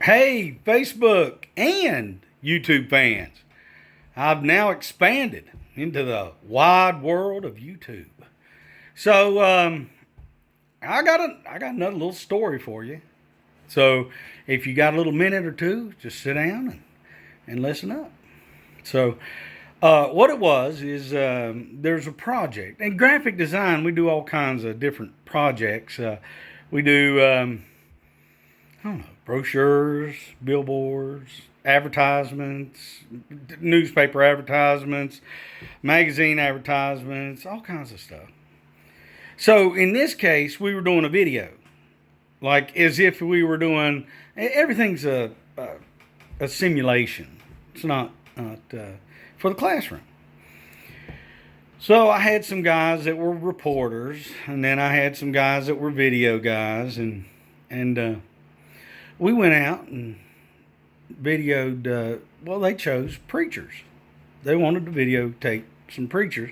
Hey, Facebook and YouTube fans. I've now expanded into the wide world of YouTube. So I got another little story for you. So if you got a little minute or two, just sit down and listen up. So what it was is there's a project. In graphic design, we do all kinds of different projects. We do I don't know, brochures, billboards, advertisements, newspaper advertisements, magazine advertisements, all kinds of stuff. So in this case, we were doing a video, like as if we were doing. Everything's a simulation. It's not for the classroom. So I had some guys that were reporters, and then I had some guys that were video guys, and we went out and videoed, they chose preachers. They wanted to videotape some preachers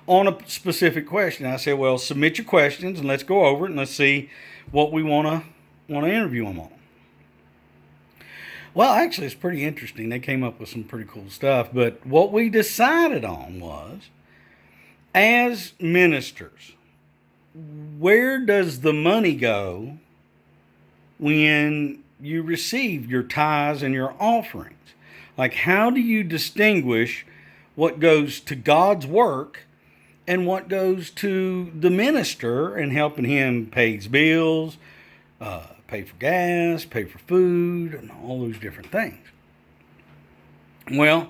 on a specific question. I said, well, submit your questions and let's go over it and let's see what we want to interview them on. Well, actually, it's pretty interesting. They came up with some pretty cool stuff. But what we decided on was, as ministers, where does the money go when you receive your tithes and your offerings? Like, how do you distinguish what goes to God's work and what goes to the minister and helping him pay his bills, pay for gas, pay for food, and all those different things? Well,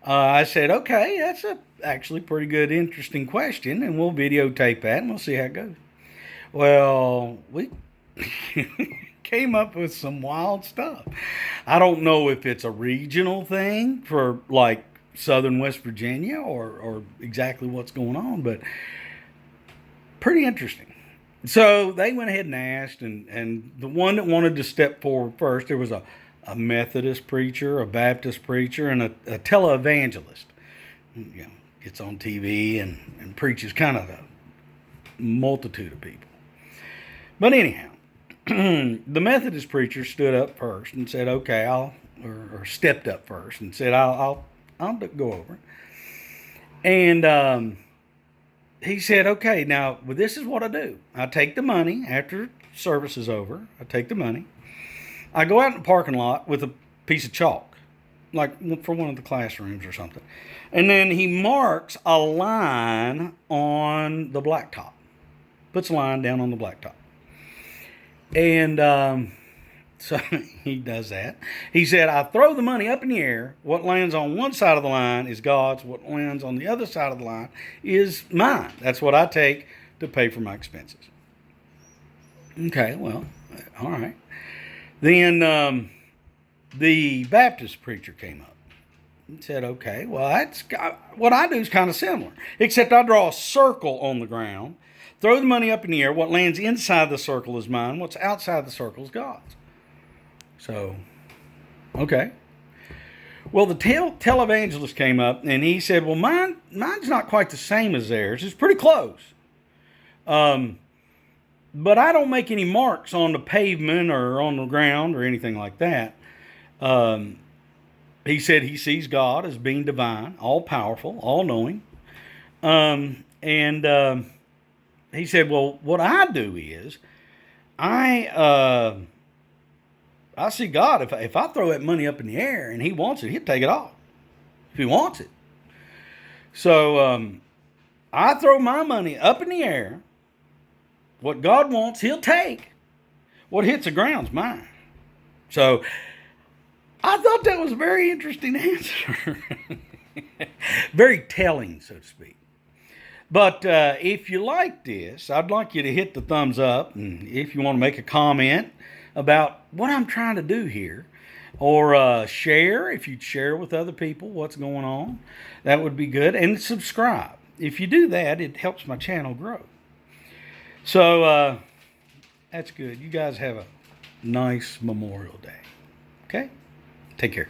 I said, okay, that's actually pretty good, interesting question, and we'll videotape that and we'll see how it goes. Well, we came up with some wild stuff. I don't know if it's a regional thing for like southern West Virginia or exactly what's going on, but pretty interesting. So they went ahead and asked, and the one that wanted to step forward first, there was a Methodist preacher, a Baptist preacher, and a televangelist. Gets on TV and preaches kind of a multitude of people. But anyhow, the Methodist preacher stood up first and said, okay, or stepped up first and said, I'll go over it. And he said, okay, now, well, this is what I do. I take the money after service is over. I take the money. I go out in the parking lot with a piece of chalk, like for one of the classrooms or something. And then he marks a line on the blacktop. Puts a line down on the blacktop. And so he does that. He said, I throw the money up in the air. What lands on one side of the line is God's. What lands on the other side of the line is mine. That's what I take to pay for my expenses. Okay, well, all right. Then the Baptist preacher came up and said, okay, well, what I do is kind of similar, except I draw a circle on the ground. Throw the money up in the air. What lands inside the circle is mine. What's outside the circle is God's. So, okay. Well, the televangelist came up and he said, well, mine's not quite the same as theirs. It's pretty close. But I don't make any marks on the pavement or on the ground or anything like that. He said he sees God as being divine, all-powerful, all-knowing. He said, well, what I do is I see God. If I throw that money up in the air and he wants it, he'll take it off if he wants it. So I throw my money up in the air. What God wants, he'll take. What hits the ground's mine. So I thought that was a very interesting answer. Very telling, so to speak. But if you like this, I'd like you to hit the thumbs up. And if you want to make a comment about what I'm trying to do here, or share, if you'd share with other people what's going on, that would be good. And subscribe. If you do that, it helps my channel grow. So that's good. You guys have a nice Memorial Day. Okay? Take care.